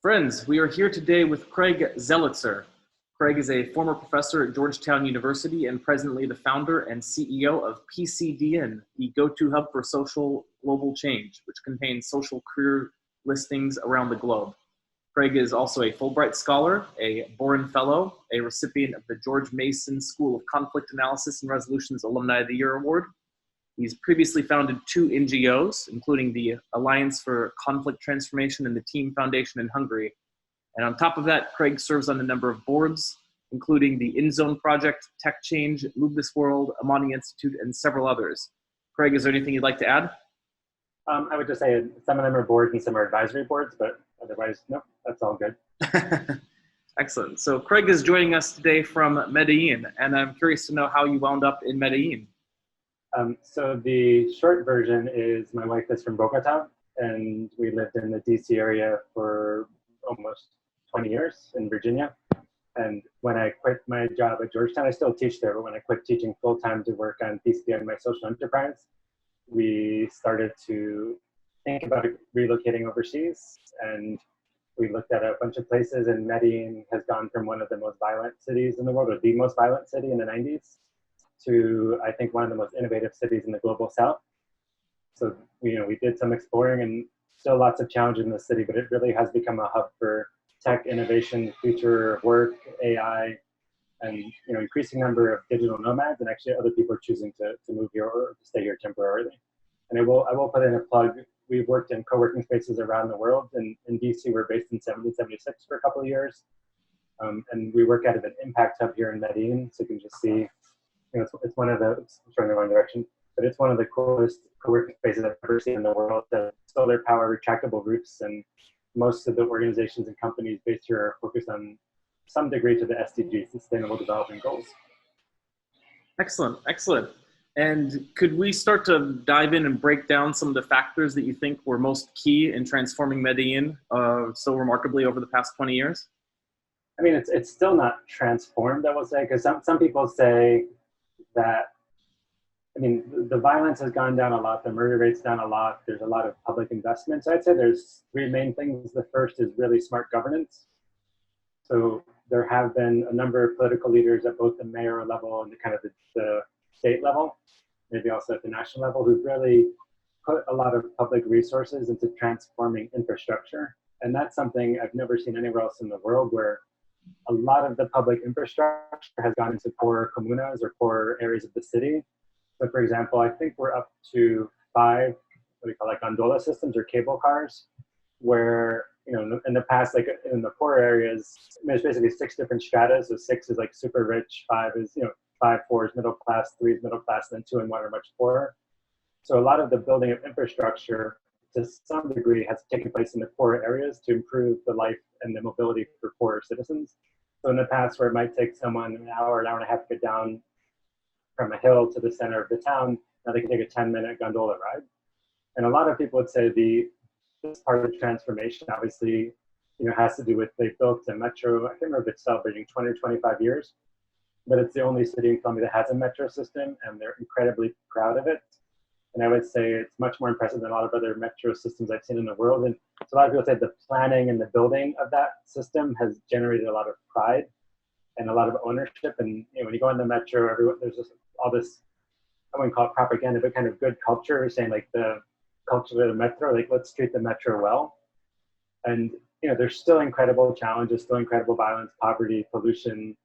Friends, we are here today with Craig Zelizer. Craig is a former professor at Georgetown University and presently the founder and CEO of PCDN, the go-to hub for social global change, which contains social career listings around the globe. Craig is also a Fulbright Scholar, a Boren Fellow, a recipient of the George Mason School of Conflict Analysis and Resolution's Alumni of the Year Award. He's previously founded two NGOs, including the Alliance for Conflict Transformation and the Team Foundation in Hungary. And on top of that, Craig serves on a number of boards, including the InZone Project, Tech Change, Move This World, Amani Institute, and several others. Craig, is there anything you'd like to add? I would just say some of them are boards and some are advisory boards, but otherwise, no, that's all good. Excellent. So Craig is joining us today from Medellin, and I'm curious to know how you wound up in Medellin. So the short version is my wife is from Bogota, and we lived in the DC area for almost 20 years in Virginia. And when I quit my job at Georgetown, I still teach there, but when I quit teaching full-time to work on PCDN, my social enterprise, we started to think about relocating overseas. And we looked at a bunch of places, and Medellin has gone from one of the most violent cities in the world, or the most violent city in the 90s, to, I think, one of the most innovative cities in the global south. So, we did some exploring and still lots of challenges in the city, but it really has become a hub for tech innovation, future work, AI, and, increasing number of digital nomads, and actually other people are choosing to move here or to stay here temporarily. And I will put in a plug. We've worked in co-working spaces around the world. In DC, we're based in 1776 for a couple of years. And we work out of an impact hub here in Medellin. So you can just see, it's one of the, it's going the wrong direction, but it's one of the coolest co-working spaces I've ever seen in the world. The solar power retractable roofs, and most of the organizations and companies based here are focused on some degree to the SDGs, Sustainable Development Goals. Excellent, excellent. And could we start to dive in and break down some of the factors that you think were most key in transforming Medellin so remarkably over the past 20 years? I mean, it's still not transformed, I will say, because some people say that, the violence has gone down a lot, the murder rate's down a lot, there's a lot of public investment. So I'd say there's three main things. The first is really smart governance. So there have been a number of political leaders at both the mayor level and the state level, maybe also at the national level, who've really put a lot of public resources into transforming infrastructure. And that's something I've never seen anywhere else in the world, where a lot of the public infrastructure has gone into poor comunas or poor areas of the city. So for example, I think we're up to 5, gondola systems or cable cars, where, in the past, like in the poor areas, there's basically 6 different strata. So 6 is like super rich, 5 is, 5, 4 is middle class, 3 is middle class, then 2 and 1 are much poorer. So a lot of the building of infrastructure to some degree has taken place in the poorer areas to improve the life and the mobility for poorer citizens. So in the past, where it might take someone an hour and a half to get down from a hill to the center of the town, now they can take a 10-minute gondola ride. And a lot of people would say this part of the transformation obviously, has to do with, they built a metro. I can't remember if it's celebrating 20 or 25 years, but it's the only city in Colombia that has a metro system, and they're incredibly proud of it. And I would say it's much more impressive than a lot of other metro systems I've seen in the world. And so a lot of people say the planning and the building of that system has generated a lot of pride and a lot of ownership. And when you go on the metro, there's just all this, I wouldn't call it propaganda, but kind of good culture, saying like the culture of the metro, like let's treat the metro well. And there's still incredible challenges, still incredible violence, poverty, pollution.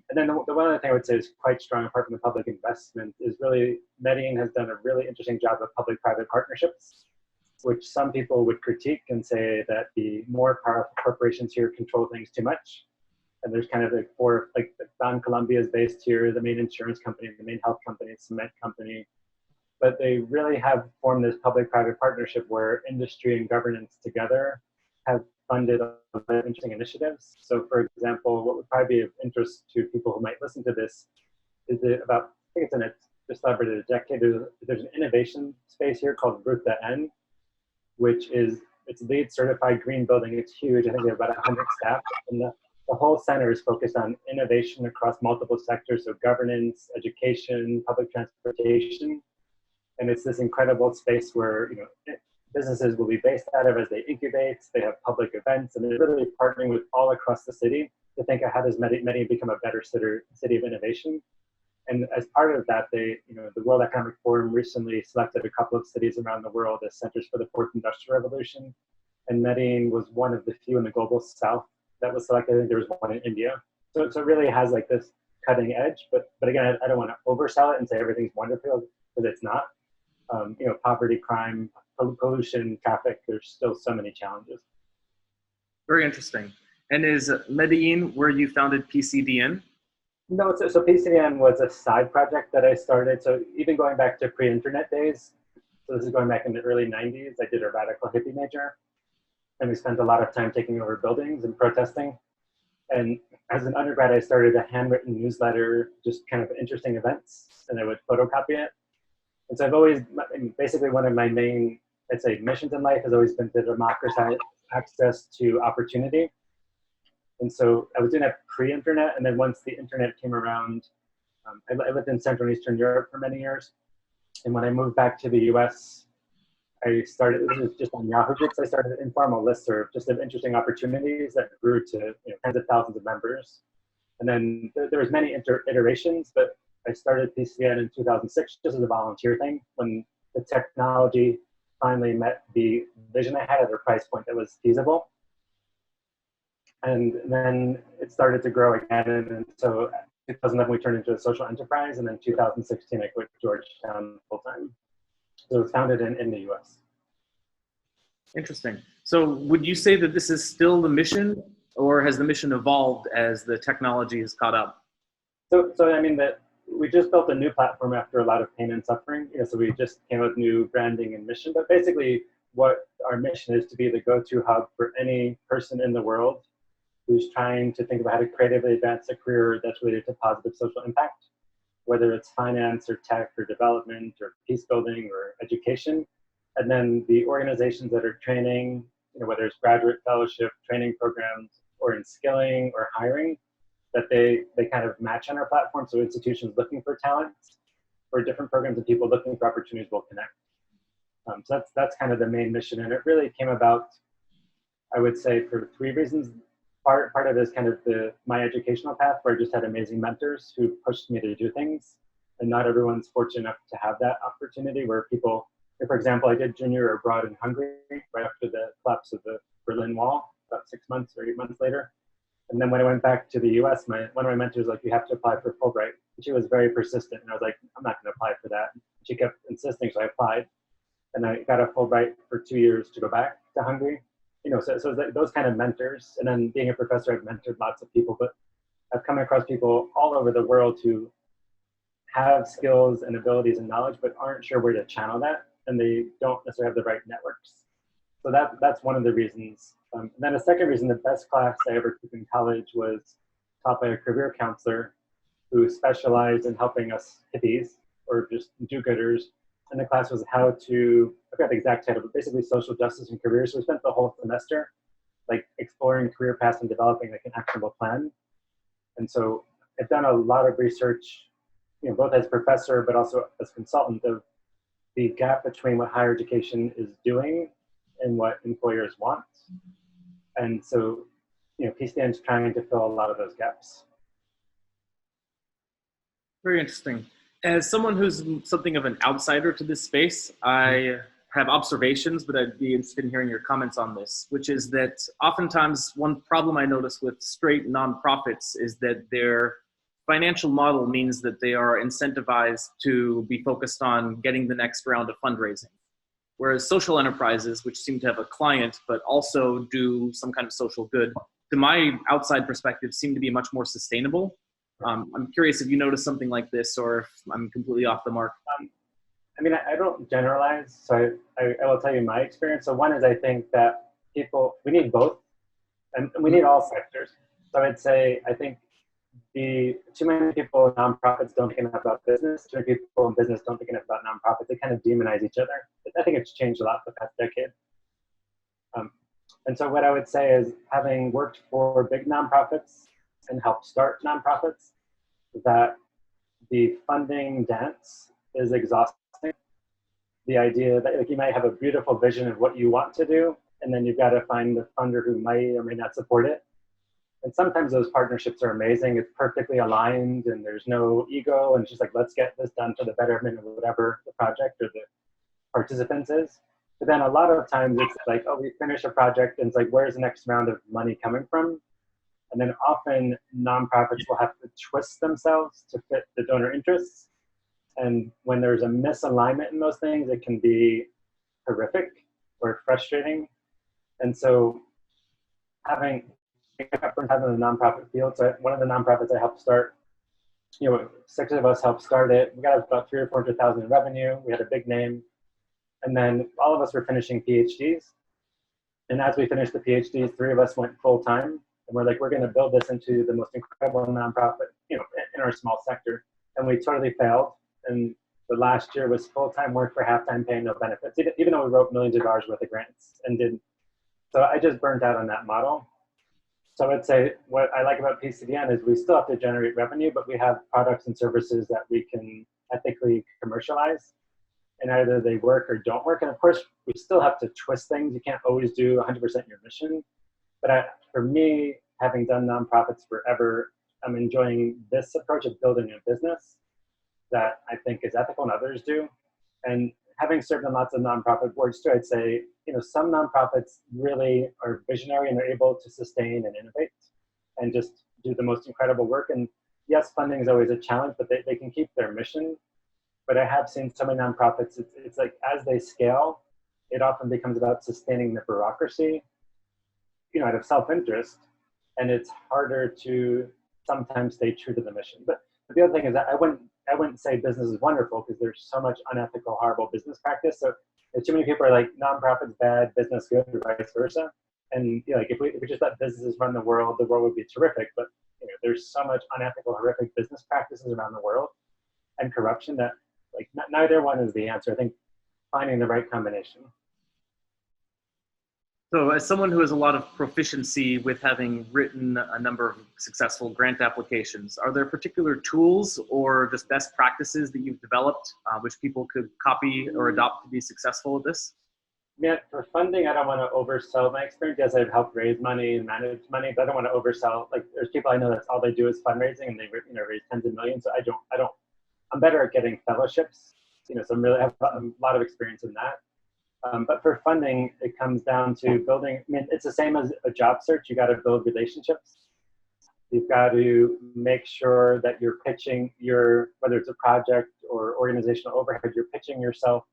And then the one other thing I would say is quite strong, apart from the public investment, is really Medellin has done a really interesting job of public-private partnerships, which some people would critique and say that the more powerful corporations here control things too much. And there's kind of like Colombia is based here, the main insurance company, the main health company, cement company. But they really have formed this public-private partnership where industry and governance together have funded a lot of interesting initiatives. So for example, what would probably be of interest to people who might listen to this is I think it's just celebrated a decade, there's an innovation space here called Ruta N, which is, it's LEED certified green building. It's huge. I think they have about 100 staff. And the whole center is focused on innovation across multiple sectors. So governance, education, public transportation. And it's this incredible space where, businesses will be based out of as they incubate. They have public events, and they're really partnering with all across the city to think of how does Medellin become a better city of innovation. And as part of that, the World Economic Forum recently selected a couple of cities around the world as centers for the fourth industrial revolution. And Medellin was one of the few in the global south that was selected. I think there was one in India. So it really has like this cutting edge, but again, I don't want to oversell it and say everything's wonderful, because it's not. Poverty, crime, pollution, traffic, there's still so many challenges. Very interesting. And is Medellin where you founded PCDN? No, so PCDN was a side project that I started. So even going back to pre-internet days, so this is going back in the early 90s, I did a radical hippie major, and we spent a lot of time taking over buildings and protesting. And as an undergrad, I started a handwritten newsletter, just kind of interesting events, and I would photocopy it. And so I've always, basically one of my main, I'd say, missions in life has always been to democratize access to opportunity. And so I was doing that pre-internet, and then once the internet came around, I lived in Central and Eastern Europe for many years. And when I moved back to the US, I started, this was just on Yahoo Groups, I started an informal listserv just of interesting opportunities that grew to tens of thousands of members. And then there was many iterations, but I started PCDN in 2006 just as a volunteer thing, when the technology finally met the vision I had at a price point that was feasible. And then it started to grow again. And so 2011, we turned into a social enterprise. And then 2016, I quit Georgetown full time. So it was founded in the US. Interesting. So would you say that this is still the mission, or has the mission evolved as the technology has caught up? So I mean, that we just built a new platform after a lot of pain and suffering. So we just came up with new branding and mission. But basically, what our mission is to be the go-to hub for any person in the world who's trying to think about how to creatively advance a career that's related to positive social impact, whether it's finance or tech or development or peace building or education. And then the organizations that are training, whether it's graduate fellowship, training programs, or in skilling or hiring, that they kind of match on our platform. So institutions looking for talent or different programs and people looking for opportunities will connect. So that's kind of the main mission. And it really came about, I would say, for three reasons. Part of it is kind of my educational path, where I just had amazing mentors who pushed me to do things. And not everyone's fortunate enough to have that opportunity, where people, for example, I did junior abroad in Hungary right after the collapse of the Berlin Wall, about 6 months or 8 months later. And then when I went back to the US, one of my mentors was like, you have to apply for Fulbright. And she was very persistent. And I was like, I'm not going to apply for that. She kept insisting, so I applied. And I got a Fulbright for 2 years to go back to Hungary. So those kind of mentors. And then being a professor, I've mentored lots of people, but I've come across people all over the world who have skills and abilities and knowledge, but aren't sure where to channel that. And they don't necessarily have the right networks. So that's one of the reasons. And then a second reason, the best class I ever took in college was taught by a career counselor who specialized in helping us hippies or just do-gooders. And the class was how to, I forgot the exact title, but basically social justice and careers. So we spent the whole semester like exploring career paths and developing like an actionable plan. And so I've done a lot of research, both as professor, but also as consultant, of the gap between what higher education is doing and what employers want. And so, PCDN is trying to fill a lot of those gaps. Very interesting. As someone who's something of an outsider to this space, I have observations, but I'd be interested in hearing your comments on this, which is that oftentimes one problem I notice with straight nonprofits is that their financial model means that they are incentivized to be focused on getting the next round of fundraising. Whereas social enterprises, which seem to have a client, but also do some kind of social good, to my outside perspective, seem to be much more sustainable. I'm curious if you notice something like this, or if I'm completely off the mark. I don't generalize, so I will tell you my experience. So one is, I think that we need both, and we need all sectors. So I'd say, I think too many people in nonprofits don't think enough about business. Too many people in business don't think enough about nonprofits. They kind of demonize each other. I think it's changed a lot the past decade. And so what I would say is, having worked for big nonprofits and helped start nonprofits, that the funding dance is exhausting. the idea that like you might have a beautiful vision of what you want to do, and then you've got to find the funder who might or may not support it. And sometimes those partnerships are amazing. It's perfectly aligned and there's no ego, and it's just like, let's get this done for the betterment of whatever the project or the participants is. But then a lot of times it's like, oh, we finish a project and it's like, where's the next round of money coming from? And then often nonprofits will have to twist themselves to fit the donor interests. And when there's a misalignment in those things, it can be horrific or frustrating. And so having the nonprofit field, so one of the nonprofits I helped start, 6 of us helped start it. We got about 300,000 or 400,000 in revenue. We had a big name. And then all of us were finishing PhDs. And as we finished the PhDs, 3 of us went full time. And we're like, we're going to build this into the most incredible nonprofit, in our small sector. And we totally failed. And the last year was full-time work for half-time pay, no benefits, even though we wrote millions of dollars worth of grants and didn't. So I just burnt out on that model. So I'd say what I like about PCDN is we still have to generate revenue, but we have products and services that we can ethically commercialize. And either they work or don't work. And of course, we still have to twist things. You can't always do 100% your mission. But for me, having done nonprofits forever, I'm enjoying this approach of building a business that I think is ethical and others do. And having served on lots of nonprofit boards too, I'd say, some nonprofits really are visionary and they're able to sustain and innovate and just do the most incredible work. And yes, funding is always a challenge, but they can keep their mission. But I have seen so many nonprofits, it's like as they scale, it often becomes about sustaining the bureaucracy, out of self-interest. And it's harder to sometimes stay true to the mission. But the other thing is that I wouldn't say business is wonderful because there's so much unethical, horrible business practice. So too many people are like, nonprofits bad, business good, or vice versa. And if we just let businesses run the world would be terrific. But there's so much unethical, horrific business practices around the world and corruption that neither one is the answer. I think finding the right combination. So as someone who has a lot of proficiency with having written a number of successful grant applications, are there particular tools or just best practices that you've developed which people could copy or adopt to be successful at this? Yeah, for funding, I don't want to oversell my experience. Yes, I've helped raise money and manage money, but I don't want to oversell. There's people I know that's all they do is fundraising and they raise tens of millions. So I'm better at getting fellowships. So I have a lot of experience in that. But for funding, it comes down to building. It's the same as a job search. You got to build relationships. You've got to make sure that you're pitching whether it's a project or organizational overhead, you're pitching yourself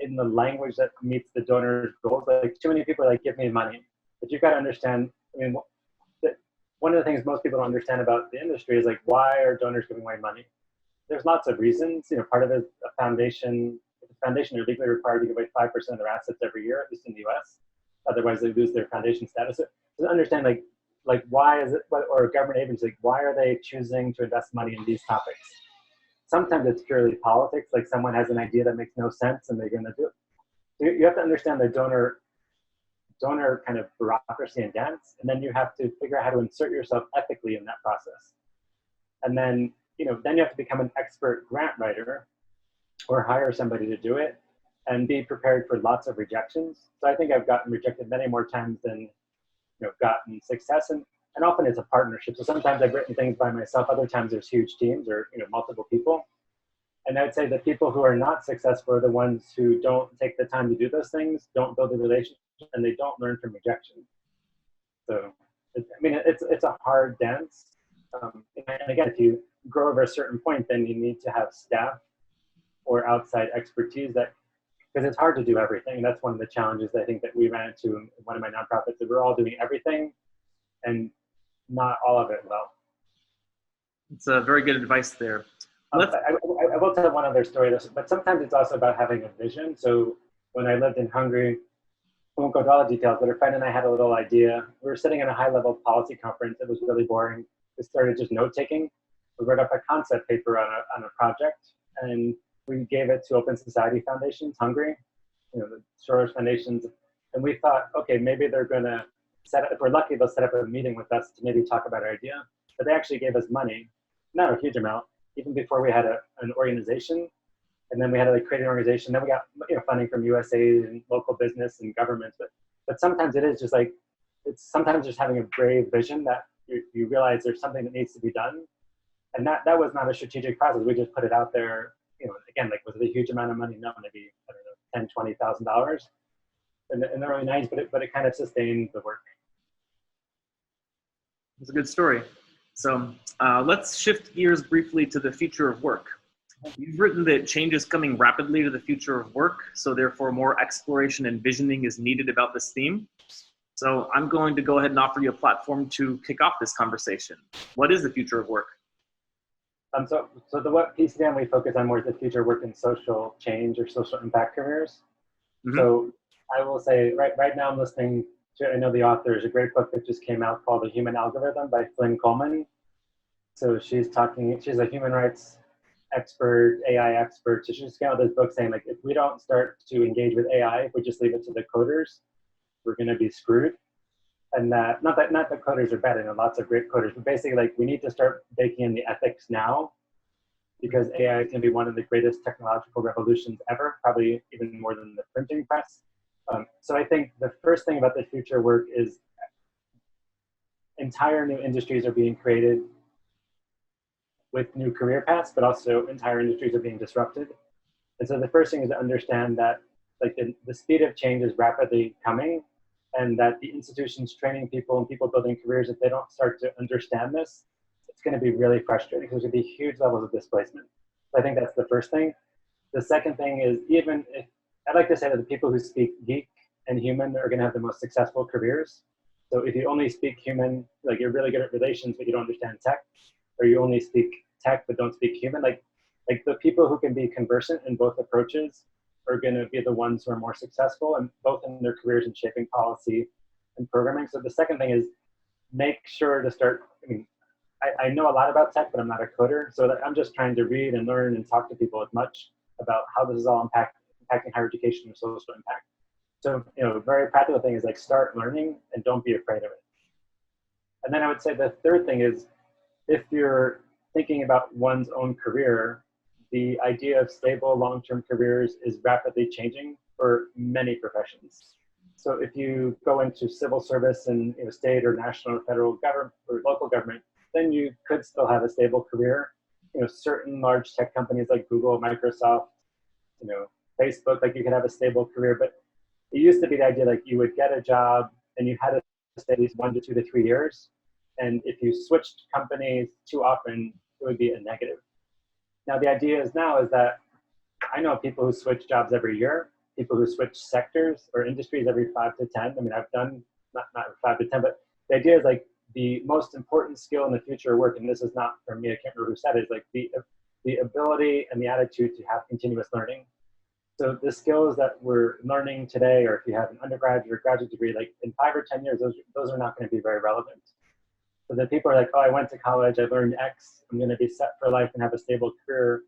in the language that meets the donor's goals. Too many people are give me money. But you've got to understand, one of the things most people don't understand about the industry is why are donors giving away money? There's lots of reasons. Part of it is a foundation. The foundation are legally required to give away 5% of their assets every year, at least in the US. Otherwise, they lose their foundation status. So to understand, why is it, or a government agency, why are they choosing to invest money in these topics? Sometimes it's purely politics, someone has an idea that makes no sense and they're going to do it. So you have to understand the donor kind of bureaucracy and dance, and then you have to figure out how to insert yourself ethically in that process. And then, then you have to become an expert grant writer or hire somebody to do it and be prepared for lots of rejections. So I think I've gotten rejected many more times than gotten success, and often it's a partnership. So sometimes I've written things by myself, other times there's huge teams or multiple people. And I'd say the people who are not successful are the ones who don't take the time to do those things, don't build a relationship, and they don't learn from rejection. So it's a hard dance. And again, if you grow over a certain point, then you need to have staff or outside expertise because it's hard to do everything. That's one of the challenges I think that we ran into in one of my nonprofits, that we're all doing everything and not all of it well. It's a very good advice there. I will tell one other story, but sometimes it's also about having a vision. So when I lived in Hungary, I won't go into all the details, but a friend and I had a little idea. We were sitting in a high-level policy conference. It was really boring. We started just note-taking. We wrote up a concept paper on a project, and we gave it to Open Society Foundations, Hungary, the Soros Foundations. And we thought, okay, maybe they're going to if we're lucky, they'll set up a meeting with us to maybe talk about our idea. But they actually gave us money, not a huge amount, even before we had an organization. And then we had to like create an organization. Then we got funding from USAID and local business and governments. But sometimes it is just like, it's sometimes just having a brave vision that you realize there's something that needs to be done. And that was not a strategic process. We just put it out there, again, like was it a huge amount of money? No, maybe, I don't know, $10,000, $20,000 in the early 90s, but it kind of sustained the work. It's a good story. So let's shift gears briefly to the future of work. You've written that change is coming rapidly to the future of work, so therefore more exploration and visioning is needed about this theme. So I'm going to go ahead and offer you a platform to kick off this conversation. What is the future of work? So what PCDN we focus on more is the future of work in social change or social impact careers. Mm-hmm. So I will say right now I'm listening to, I know the author, there's a great book that just came out called The Human Algorithm by Flynn Coleman. So she's a human rights expert, AI expert. So she just came out with this book saying, like, if we don't start to engage with AI, if we just leave it to the coders, we're going to be screwed. And that not that coders are bad, lots of great coders, but basically, like, we need to start baking in the ethics now, because AI is going to be one of the greatest technological revolutions ever, probably even more than the printing press. So I think the first thing about the future work is entire new industries are being created with new career paths, but also entire industries are being disrupted. And so the first thing is to understand that, like, the speed of change is rapidly coming, and that the institutions training people and people building careers, if they don't start to understand this, it's going to be really frustrating because there's going to be huge levels of displacement. So I think that's the first thing. The second thing is, even if, I'd like to say that the people who speak geek and human are going to have the most successful careers. So if you only speak human, like, you're really good at relations, but you don't understand tech, or you only speak tech but don't speak human, like the people who can be conversant in both approaches are going to be the ones who are more successful, and both in their careers in shaping policy and programming. So the second thing is, make sure to start, I know a lot about tech, but I'm not a coder, so that I'm just trying to read and learn and talk to people as much about how this is all impacting higher education and social impact. So, a very practical thing is, like, start learning and don't be afraid of it. And then I would say the third thing is, if you're thinking about one's own career, the idea of stable long-term careers is rapidly changing for many professions. So if you go into civil service in state or national or federal government or local government, then you could still have a stable career. Certain large tech companies like Google, Microsoft, Facebook, like, you could have a stable career. But it used to be the idea, like, you would get a job and you had to stay at least 1 to 2 to 3 years. And if you switched companies too often, it would be a negative. Now, the idea is that I know people who switch jobs every year, people who switch sectors or industries every 5 to 10. I've done not 5 to 10, but the idea is, like, the most important skill in the future of work, and this is not from me, I can't remember who said it, is like the ability and the attitude to have continuous learning. So the skills that we're learning today, or if you have an undergraduate or graduate degree, like, in 5 or 10 years, those are not going to be very relevant. So that people are like, oh, I went to college, I learned X, I'm going to be set for life and have a stable career.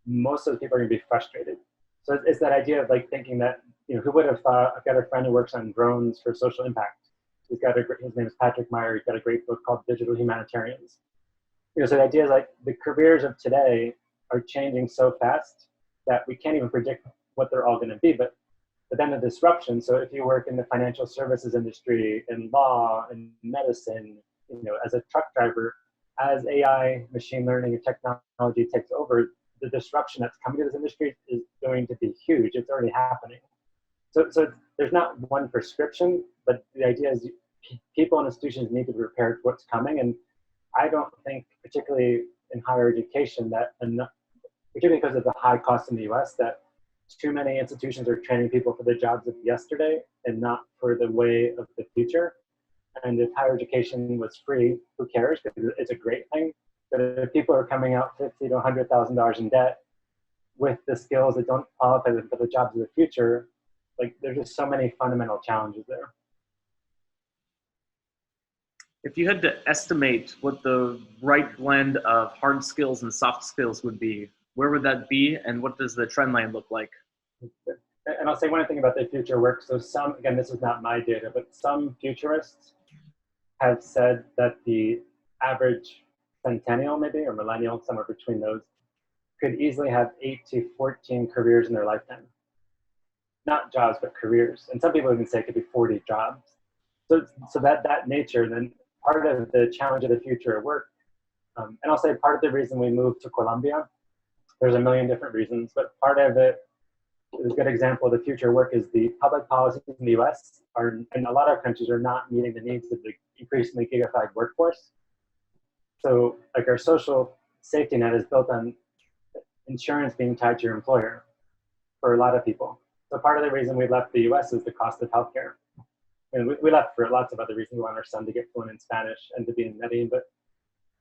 Most of the people are going to be frustrated. So it's that idea of, like, thinking that, who would have thought, I've got a friend who works on drones for social impact. His name is Patrick Meyer. He's got a great book called Digital Humanitarians. So the idea is, like, the careers of today are changing so fast that we can't even predict what they're all going to be. But then the disruption. So if you work in the financial services industry, in law, in medicine, as a truck driver, as AI, machine learning, and technology takes over, the disruption that's coming to this industry is going to be huge. It's already happening. So there's not one prescription, but the idea is people and institutions need to be prepared for what's coming. And I don't think, particularly in higher education, that enough, particularly because of the high cost in the US, that too many institutions are training people for the jobs of yesterday and not for the way of the future. And if higher education was free, who cares? Because it's a great thing. But if people are coming out $50,000 to $100,000 in debt with the skills that don't qualify them for the jobs of the future, like, there's just so many fundamental challenges there. If you had to estimate what the right blend of hard skills and soft skills would be, where would that be, and what does the trend line look like? And I'll say one thing about the future work. So again, this is not my data, but some futurists have said that the average centennial, maybe, or millennial, somewhere between those, could easily have 8 to 14 careers in their lifetime. Not jobs, but careers. And some people even say it could be 40 jobs. So that nature, then part of the challenge of the future of work, and I'll say part of the reason we moved to Colombia, there's a million different reasons, but part of it, a good example of the future of work is the public policies in the US are, and a lot of countries are not meeting the needs of the increasingly gigafied workforce. So like our social safety net is built on insurance being tied to your employer for a lot of people. So part of the reason we left the US is the cost of healthcare. And we left for lots of other reasons. We want our son to get fluent in Spanish and to be in Medellin, but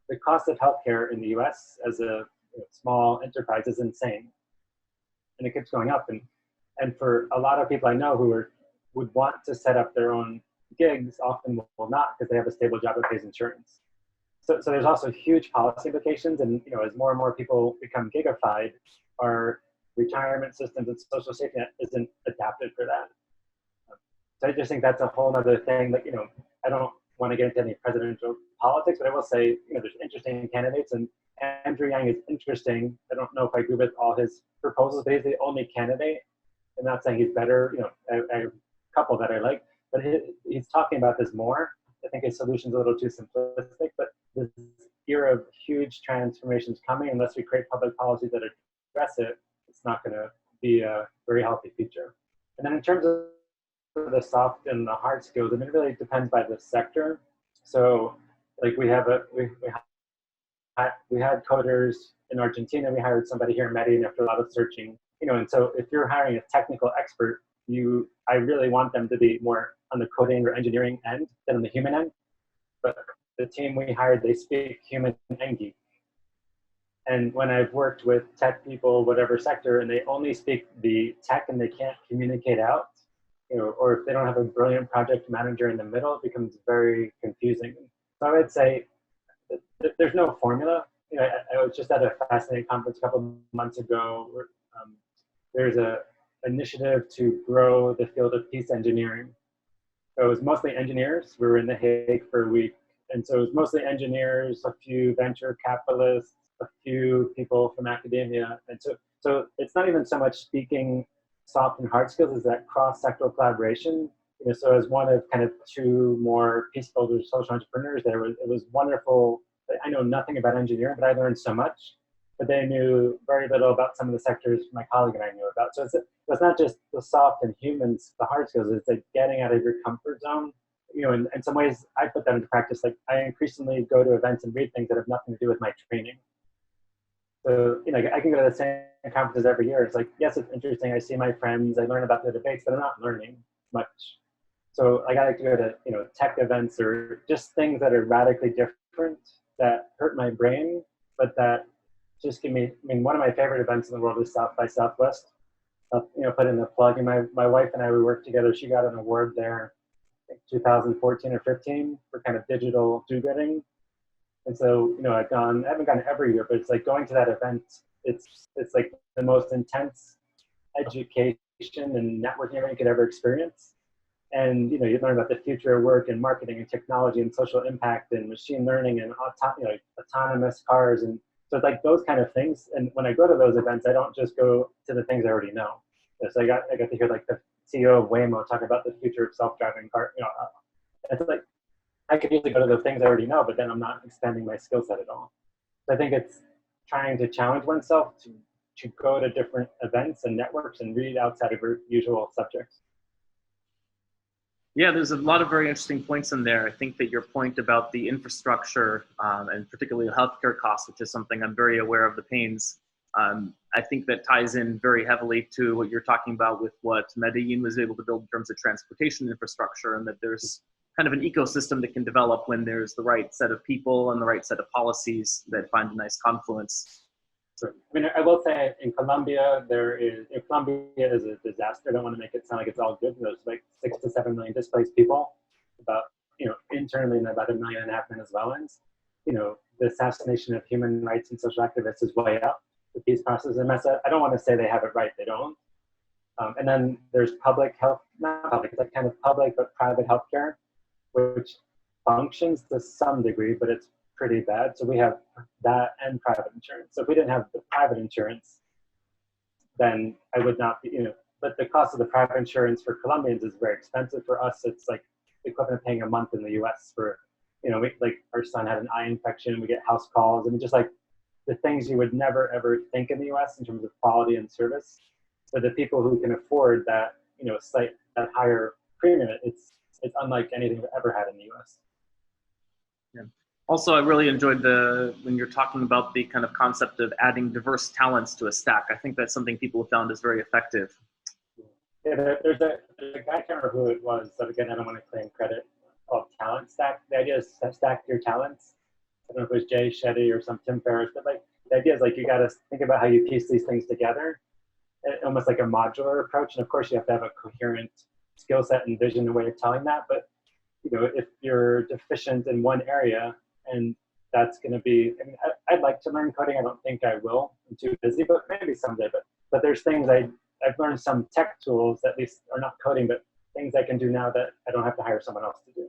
the cost of healthcare in the US as a small enterprise is insane. And it keeps going up. And for a lot of people I know who would want to set up their own gigs often will not because they have a stable job that pays insurance. So there's also huge policy implications. And as more and more people become gigafied, our retirement systems and social safety net isn't adapted for that. So I just think that's a whole other thing that, I don't want to get into any presidential politics, but I will say, there's interesting candidates, and Andrew Yang is interesting. I don't know if I agree with all his proposals, but he's the only candidate. I'm not saying he's better, I have a couple that I like, but he's talking about this more. I think his solution's a little too simplistic, but this era of huge transformations coming, unless we create public policies that address it, it's not going to be a very healthy future. And then in terms of the soft and the hard skills, it really depends by the sector. So like we had coders in Argentina. We hired somebody here in Medellin after a lot of searching, and so if you're hiring a technical expert, I really want them to be more on the coding or engineering end than on the human end. But the team we hired, they speak human and geek. And when I've worked with tech people, whatever sector, and they only speak the tech and they can't communicate out, or if they don't have a brilliant project manager in the middle, it becomes very confusing. So I would say there's no formula. I was just at a fascinating conference a couple of months ago where there's an initiative to grow the field of peace engineering. So it was mostly engineers. We were in The Hague for a week. And so it was mostly engineers, a few venture capitalists, a few people from academia. And so it's not even so much speaking soft and hard skills as that cross-sectoral collaboration. So as one of kind of two more peace builders, social entrepreneurs, it was wonderful. I know nothing about engineering, but I learned so much. But they knew very little about some of the sectors my colleague and I knew about. So it's not just the soft and humans, the hard skills. It's like getting out of your comfort zone. In some ways, I put that into practice. Like I increasingly go to events and read things that have nothing to do with my training. So, I can go to the same conferences every year. It's like, yes, it's interesting. I see my friends. I learn about the debates, but I'm not learning much. So I like to go to, tech events or just things that are radically different that hurt my brain, but that just give me, one of my favorite events in the world is South by Southwest. Put in the plug. And my wife and I, we worked together. She got an award there, I think 2014 or 15 for kind of digital do-gooding. And so, I haven't gone every year, but it's like going to that event, it's like the most intense education and networking event you could ever experience. And, you learn about the future of work and marketing and technology and social impact and machine learning and autonomous cars. And so it's like those kind of things. And when I go to those events, I don't just go to the things I already know. So I got to hear like the CEO of Waymo talk about the future of self-driving car. It's like, I could easily go to the things I already know, but then I'm not expanding my skill set at all. So I think it's trying to challenge oneself to go to different events and networks and read outside of your usual subjects. Yeah, there's a lot of very interesting points in there. I think that your point about the infrastructure and particularly healthcare costs, which is something I'm very aware of the pains, I think that ties in very heavily to what you're talking about with what Medellin was able to build in terms of transportation infrastructure, and that there's kind of an ecosystem that can develop when there's the right set of people and the right set of policies that find a nice confluence. Sure. I will say in Colombia, Colombia is a disaster. I don't want to make it sound like it's all good. There's like 6 to 7 million displaced people, about, internally and about 1.5 million Venezuelans. The assassination of human rights and social activists is way up. The peace process is a mess. I don't want to say they have it right. They don't. And then there's public health, not public, it's like kind of public but private healthcare, which functions to some degree, but it's pretty bad. So we have that and private insurance. So if we didn't have the private insurance, then I would not be, but the cost of the private insurance for Colombians is very expensive. For us, it's like the equivalent of paying a month in the US for, our son had an eye infection, we get house calls, and just like the things you would never ever think in the US in terms of quality and service. For the people who can afford that, that higher premium, it's unlike anything we've ever had in the US. Yeah. Also, I really enjoyed when you're talking about the kind of concept of adding diverse talents to a stack. I think that's something people have found is very effective. Yeah, there's a guy, I can't remember who it was, but again, I don't want to claim credit, called Talent Stack. The idea is to stack your talents. I don't know if it was Jay Shetty or some Tim Ferriss, but like the idea is like you got to think about how you piece these things together, almost like a modular approach. And of course, you have to have a coherent skill set and vision and way of telling that. But if you're deficient in one area, and that's going to be, I'd like to learn coding. I don't think I will. I'm too busy, but maybe someday. But there's things I've learned some tech tools, at least, are not coding, but things I can do now that I don't have to hire someone else to do.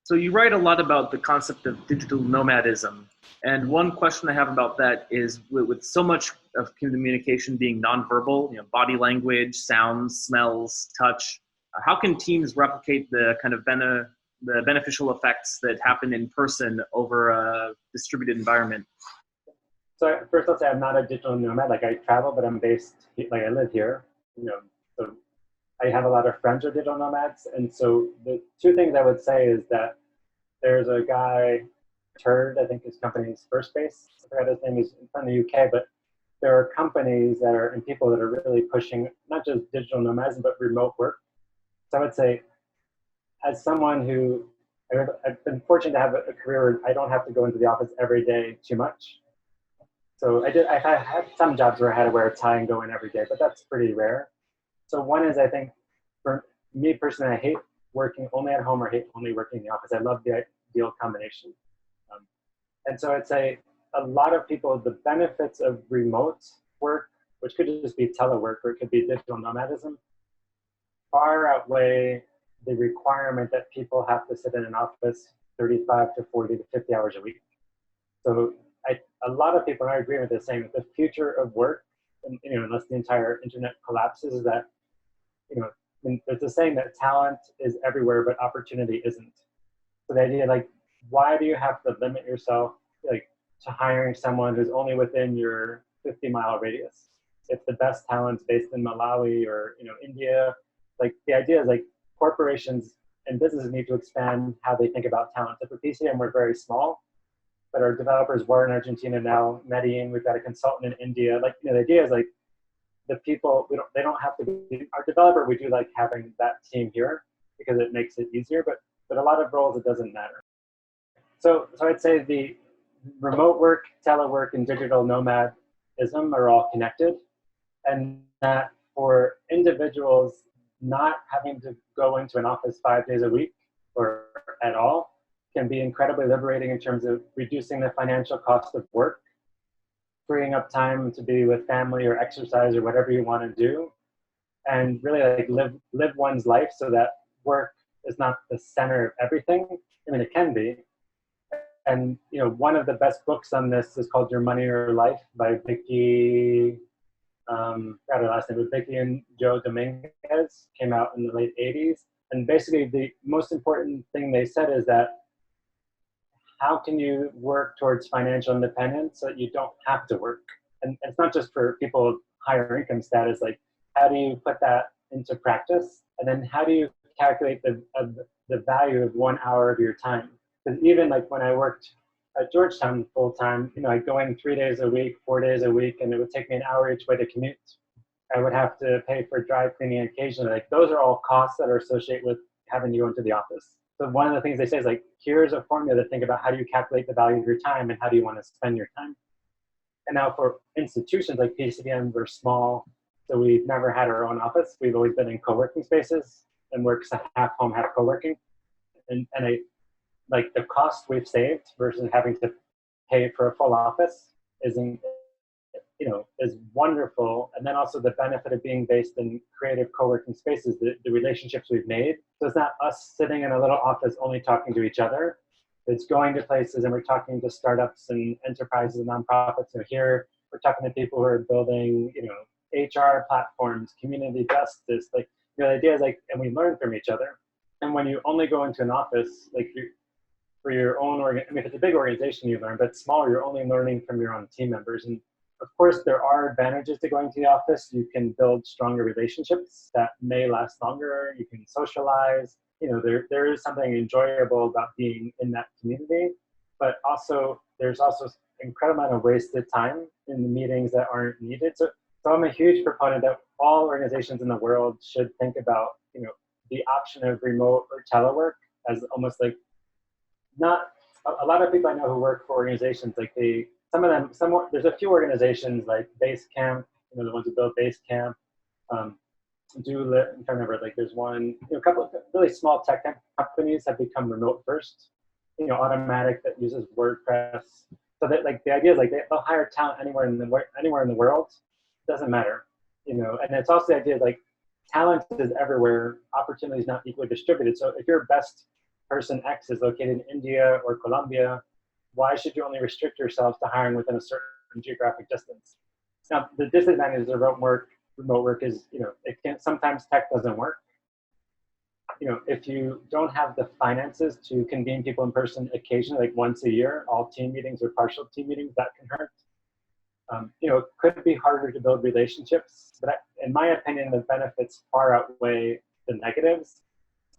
So you write a lot about the concept of digital nomadism. And one question I have about that is with so much of communication being nonverbal, body language, sounds, smells, touch, how can teams replicate the kind of the beneficial effects that happen in person over a distributed environment? So first, I'll say I'm not a digital nomad. Like I travel, but I'm based, like I live here. So I have a lot of friends who are digital nomads, and so the two things I would say is that there's a guy, Turd, I think his company is First Base. I forgot his name. He's from the UK, but there are companies and people that are really pushing not just digital nomadism, but remote work. So I would say, as someone who, I've been fortunate to have a career where I don't have to go into the office every day too much. So I had some jobs where I had to wear a tie and go in every day, but that's pretty rare. So one is, I think, for me personally, I hate working only at home or hate only working in the office. I love the ideal combination. And so I'd say a lot of people, the benefits of remote work, which could just be telework or it could be digital nomadism, far outweigh the requirement that people have to sit in an office 35 to 40 to 50 hours a week. So a lot of people, and I agree with this, saying that the future of work, unless the entire internet collapses, is that, there's a saying that talent is everywhere, but opportunity isn't. So the idea, like, why do you have to limit yourself, like, to hiring someone who's only within your 50-mile radius? If the best talent's based in Malawi or, India, like, the idea is, like, corporations and businesses need to expand how they think about talent. So for PCDN, we're very small, but our developers were in Argentina now, Medellin, we've got a consultant in India. Like, the idea is, like, the people, they don't have to be, our developer, we do like having that team here because it makes it easier, but a lot of roles, it doesn't matter. So I'd say the remote work, telework, and digital nomadism are all connected, and that for individuals not having to go into an office 5 days a week or at all can be incredibly liberating in terms of reducing the financial cost of work, freeing up time to be with family or exercise or whatever you want to do, and really like live one's life so that work is not the center of everything. I mean, it can be. And one of the best books on this is called Your Money or Your Life by Vicky, forgot her last name, but Vicky and Joe Dominguez, came out in the late 80s. And basically the most important thing they said is that how can you work towards financial independence so that you don't have to work? And it's not just for people of higher income status, like how do you put that into practice? And then how do you calculate the value of 1 hour of your time? Because even like when I worked at Georgetown full time, I'd go in 3 days a week, 4 days a week, and it would take me an hour each way to commute. I would have to pay for dry cleaning occasionally. Like those are all costs that are associated with having to go into the office. So one of the things they say is like, here's a formula to think about how do you calculate the value of your time and how do you want to spend your time. And now for institutions like PCDN, we're small, so we've never had our own office. We've always been in co-working spaces and works half home, half co-working. And like the cost we've saved versus having to pay for a full office is wonderful. And then also the benefit of being based in creative co-working spaces, the relationships we've made. So it's not us sitting in a little office only talking to each other. it's going to places and we're talking to startups and enterprises and nonprofits. So here we're talking to people who are building, HR platforms, community justice. Like, the idea is like, and we learn from each other. And when you only go into an office, like for your own if it's a big organization, you learn, but smaller, you're only learning from your own team members. And of course, there are advantages to going to the office. You can build stronger relationships that may last longer. You can socialize. There is something enjoyable about being in that community, but also there's also incredible amount of wasted time in the meetings that aren't needed. So I'm a huge proponent that all organizations in the world should think about, the option of remote or telework as almost like not a lot of people I know who work for organizations, like there's a few organizations like Basecamp, the ones who build Basecamp, I'm trying to remember, like there's one, a couple of really small tech companies have become remote first, Automatic that uses WordPress. So that like the idea is like they'll hire talent anywhere in the world, doesn't matter, and it's also the idea like talent is everywhere, opportunity is not equally distributed. So if your best person X is located in India or Colombia, why should you only restrict yourselves to hiring within a certain geographic distance? Now, the disadvantage of remote work is, sometimes tech doesn't work. If you don't have the finances to convene people in person occasionally, like once a year, all team meetings or partial team meetings, that can hurt. It could be harder to build relationships, but in my opinion, the benefits far outweigh the negatives.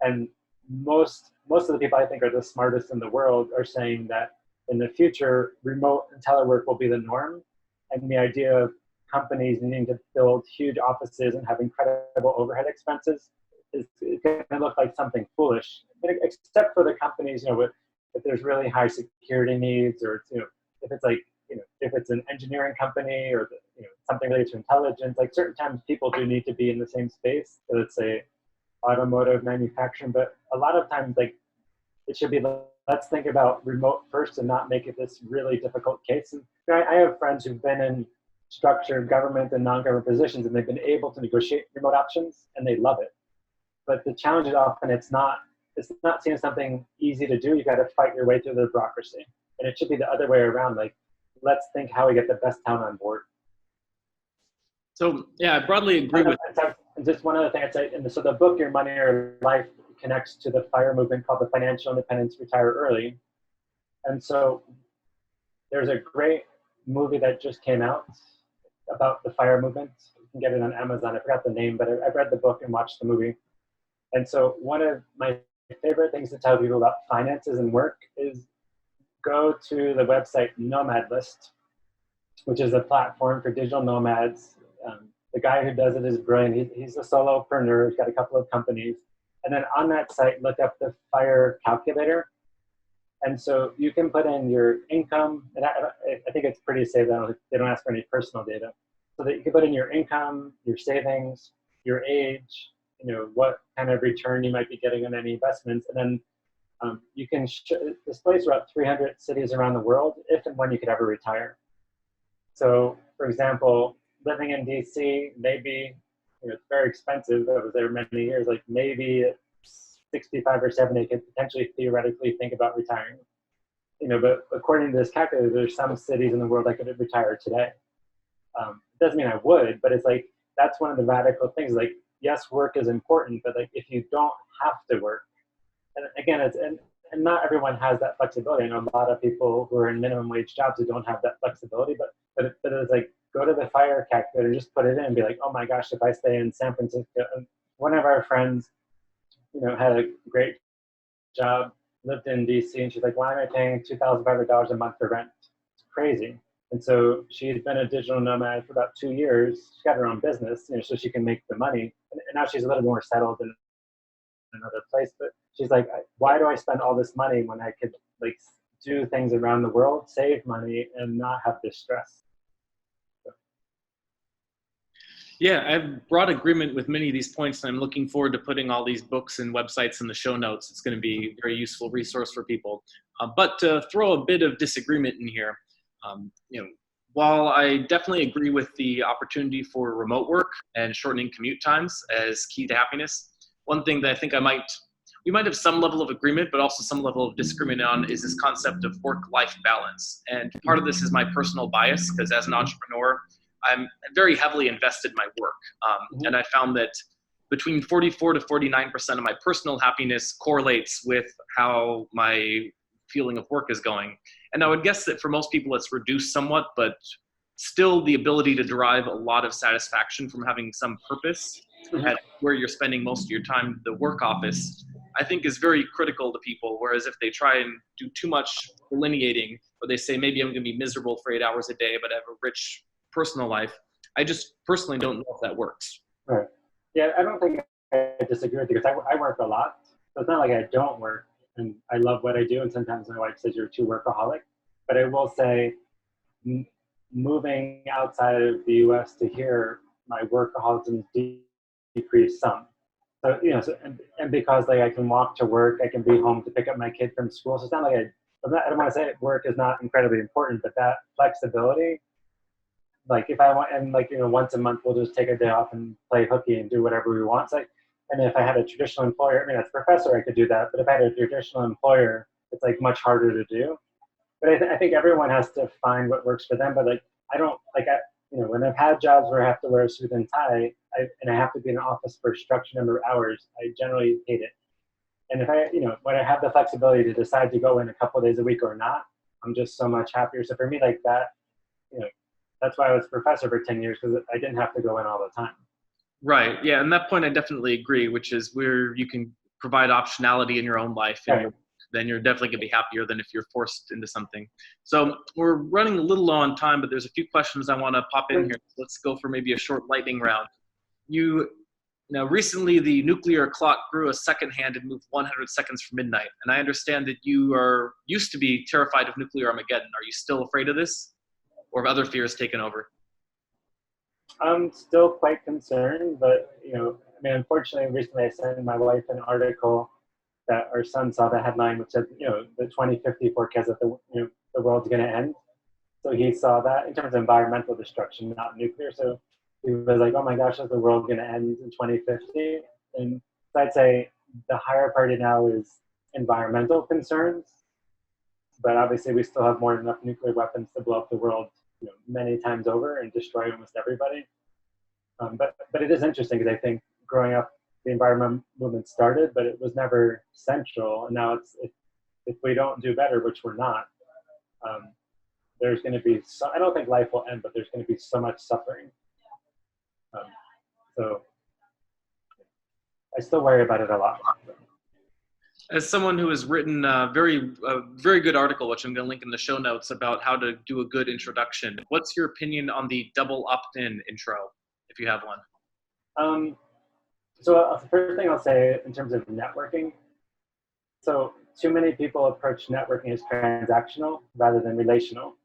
And most of the people I think are the smartest in the world are saying that in the future, remote and telework will be the norm. And the idea of companies needing to build huge offices and have incredible overhead expenses is going to look like something foolish, except for the companies, if there's really high security needs, or if it's like, if it's an engineering company or something related to intelligence, like certain times people do need to be in the same space. So let's say automotive manufacturing, but a lot of times like it should be, let's think about remote first and not make it this really difficult case. And I have friends who've been in structured government and non-government positions, and they've been able to negotiate remote options and they love it. But the challenge is often it's not seen as something easy to do. You got to fight your way through the bureaucracy. And it should be the other way around. Like, let's think how we get the best talent on board. So yeah, I broadly agree with. Just one other thing I'd say, so the book Your Money or Life connects to the FIRE movement called the Financial Independence Retire Early. And so there's a great movie that just came out about the FIRE movement. You can get it on Amazon. I forgot the name, but I've read the book and watched the movie. And so one of my favorite things to tell people about finances and work is go to the website Nomad List, which is a platform for digital nomads. The guy who does it is brilliant. He's a solopreneur. He's got a couple of companies. And then on that site, look up the FIRE calculator. And so you can put in your income, and I think it's pretty safe. They don't ask for any personal data. So that you can put in your income, your savings, your age, what kind of return you might be getting on any investments. And then you can displace about 300 cities around the world if and when you could ever retire. So, for example, living in DC, maybe it's very expensive. I was there many years. Like maybe at 65 or 70, you could potentially theoretically think about retiring. But according to this calculator, there's some cities in the world I could retire today. It doesn't mean I would, but it's like that's one of the radical things. Like, yes, work is important, but like if you don't have to work, and again, and not everyone has that flexibility. I know a lot of people who are in minimum wage jobs who don't have that flexibility, but it's like, go to the FIRE calculator, just put it in and be like, oh my gosh, if I stay in San Francisco, one of our friends, had a great job, lived in DC, and she's like, why am I paying $2,500 a month for rent? It's crazy. And so she's been a digital nomad for about 2 years. She's got her own business, so she can make the money. And now she's a little more settled in another place. But she's like, why do I spend all this money when I could like do things around the world, save money, and not have this stress? Yeah, I've broad agreement with many of these points, and I'm looking forward to putting all these books and websites in the show notes. It's going to be a very useful resource for people. But to throw a bit of disagreement in here, while I definitely agree with the opportunity for remote work and shortening commute times as key to happiness, one thing that I think I might we might have some level of agreement, but also some level of disagreement on is this concept of work-life balance. And part of this is my personal bias, because as an entrepreneur, I'm very heavily invested in my work. And I found that between 44 to 49% of my personal happiness correlates with how my feeling of work is going. And I would guess that for most people it's reduced somewhat, but still the ability to derive a lot of satisfaction from having some purpose at where you're spending most of your time, the work office, I think is very critical to people. Whereas if they try and do too much delineating, or they say, maybe I'm going to be miserable for 8 hours a day, but I have a rich personal life, I just personally don't know if that works. Right. Yeah, I don't think I disagree with you, because I work a lot. So it's not like I don't work, and I love what I do. And sometimes my wife says you're too workaholic. But I will say, moving outside of the U.S. to here, my workaholism decreased some. So, and because like I can walk to work, I can be home to pick up my kid from school. So it's not like I don't want to say work is not incredibly important, but that flexibility, like if I want, and like, once a month we'll just take a day off and play hooky and do whatever we want. It's like, and if I had a traditional employer, as a professor, I could do that. But if I had a traditional employer, it's like much harder to do. But I think everyone has to find what works for them. But like, I don't like, when I've had jobs where I have to wear a suit and tie, and I have to be in an office for a structured number of hours, I generally hate it. And if when I have the flexibility to decide to go in a couple of days a week or not, I'm just so much happier. So for me, like that, that's why I was a professor for 10 years, because I didn't have to go in all the time. Right. Yeah. And that point I definitely agree, which is where you can provide optionality in your own life. And then you're definitely going to be happier than if you're forced into something. So we're running a little low on time, but there's a few questions I want to pop in here. Let's go for maybe a short lightning round. Now, recently the nuclear clock grew a second hand and moved 100 seconds from midnight. And I understand that you used to be terrified of nuclear Armageddon. Are you still afraid of this? Or have other fears taken over? I'm still quite concerned, but unfortunately, recently I sent my wife an article that our son saw, the headline, which said, the 2050 forecast that the world's going to end. So he saw that in terms of environmental destruction, not nuclear. So he was like, oh my gosh, is the world going to end in 2050? And so I'd say the higher priority now is environmental concerns, but obviously we still have more than enough nuclear weapons to blow up the world many times over and destroy almost everybody. But it is interesting, because I think growing up, the environment movement started, but it was never central. And now if we don't do better, which we're not, there's going to be I don't think life will end, but there's going to be so much suffering. So I still worry about it a lot. As someone who has written a very good article, which I'm going to link in the show notes, about how to do a good introduction, what's your opinion on the double opt-in intro, if you have one? So the first thing I'll say in terms of networking, so too many people approach networking as transactional rather than relational.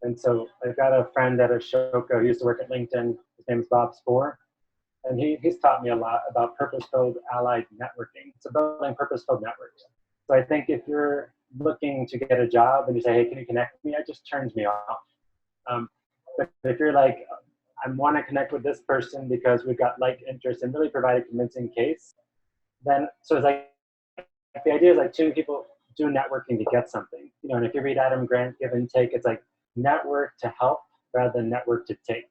And so I've got a friend at Ashoka who used to work at LinkedIn. His name is Bob Spoor. And he's taught me a lot about purpose-filled allied networking. So building purpose-filled networks. So I think if you're looking to get a job and you say, hey, can you connect with me? It just turns me off. But if you're like, I want to connect with this person because we've got like interests and really provide a convincing case, then, so it's like, the idea is like two people do networking to get something. And if you read Adam Grant, Give and Take, it's like network to help rather than network to take.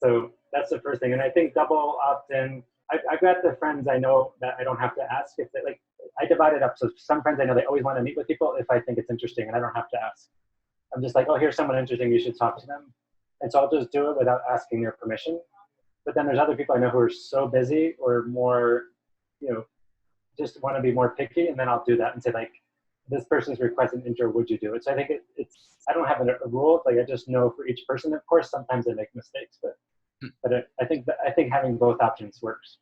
So that's the first thing. And I think double opt-in, I've got the friends I know that I don't have to ask if they like, I divide it up. So some friends I know, they always want to meet with people if I think it's interesting and I don't have to ask. I'm just like, oh, here's someone interesting, you should talk to them. And so I'll just do it without asking their permission. But then there's other people I know who are so busy or more, just want to be more picky. And then I'll do that and say like, this person's requesting intro, would you do it? So I think it's I don't have a rule. Like I just know for each person, of course, sometimes I make mistakes, but I think having both options works.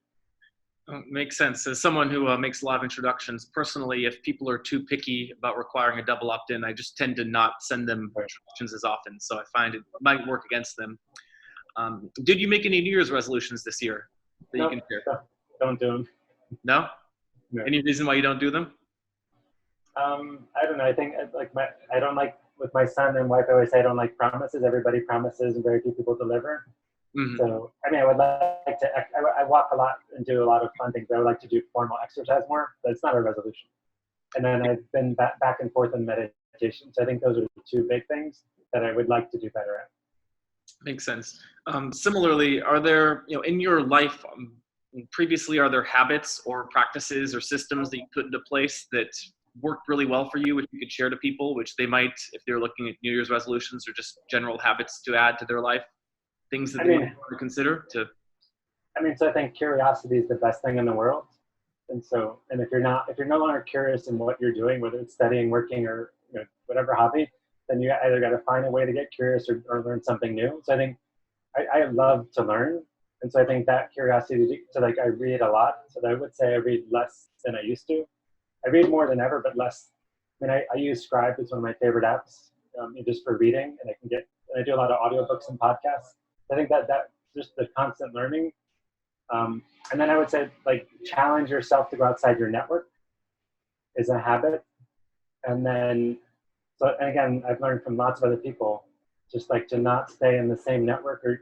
Makes sense. As someone who makes a lot of introductions, personally, if people are too picky about requiring a double opt-in, I just tend to not send them introductions as often. So I find it might work against them. Did you make any New Year's resolutions this year that you can share? No, don't do them. No? No. Any reason why you don't do them? I don't know. I think I don't like, with my son and wife, I always say I don't like promises. Everybody promises and very few people deliver. Mhm. So, I mean, I would like to, I walk a lot and do a lot of fun things. I would like to do formal exercise more, but it's not a resolution. And then I've been back and forth in meditation. So I think those are the two big things that I would like to do better at. Makes sense. Similarly, are there, in your life previously, are there habits or practices or systems that you put into place that worked really well for you, which you could share to people, which they might, if they're looking at New Year's resolutions or just general habits to add to their life, things that I they mean, might want to consider to? so I think curiosity is the best thing in the world. And so, and if you're no longer curious in what you're doing, whether it's studying, working, or whatever hobby, then you either got to find a way to get curious or learn something new. So I think I love to learn. And so I think that curiosity to like, I read a lot. So I would say I read less than I used to. I read more than ever, but less. I mean, I use Scribe. It's one of my favorite apps just for reading. And I do a lot of audiobooks and podcasts. I think that just the constant learning. And then I would say like challenge yourself to go outside your network is a habit. And then, and again, I've learned from lots of other people, just like to not stay in the same network or,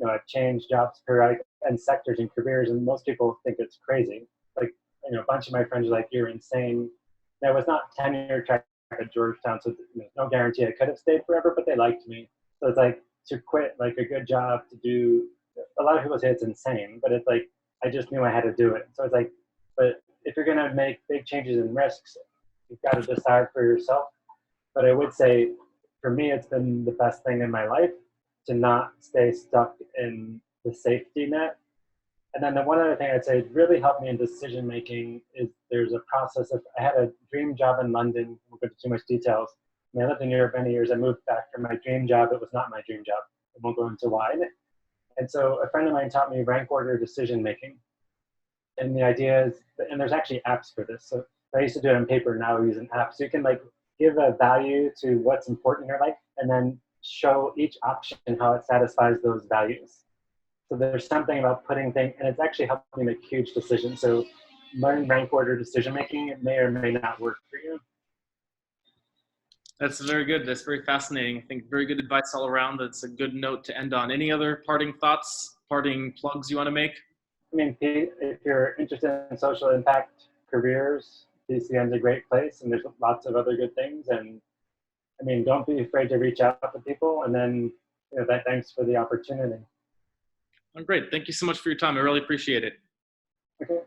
I've changed jobs periodically and sectors and careers. And most people think it's crazy. Like, a bunch of my friends are like, you're insane. There was not tenure track at Georgetown, so there's no guarantee I could have stayed forever, but they liked me. So it's like to quit like a good job to do, a lot of people say it's insane, but it's like, I just knew I had to do it. So it's like, but if you're going to make big changes and risks, you've got to decide for yourself. But I would say for me, it's been the best thing in my life to not stay stuck in the safety net. And then the one other thing I'd say really helped me in decision making is there's a process of, I had a dream job in London. I won't go into too much details. I mean, I lived in Europe many years. I moved back for my dream job. It was not my dream job. I won't go into why. And so a friend of mine taught me rank order decision making. And the idea is, and there's actually apps for this. So I used to do it on paper, now I use an app. So you can like give a value to what's important in your life and then show each option how it satisfies those values. So there's something about putting things, and it's actually helped me make huge decisions. So learn rank order decision making. It may or may not work for you. That's very good. That's very fascinating. I think very good advice all around. That's a good note to end on. Any other parting thoughts, parting plugs you want to make? I mean, if you're interested in social impact careers, PCDN is a great place, and there's lots of other good things. And I mean, don't be afraid to reach out to people. And then, thanks for the opportunity. Oh, great. Thank you so much for your time. I really appreciate it. Okay.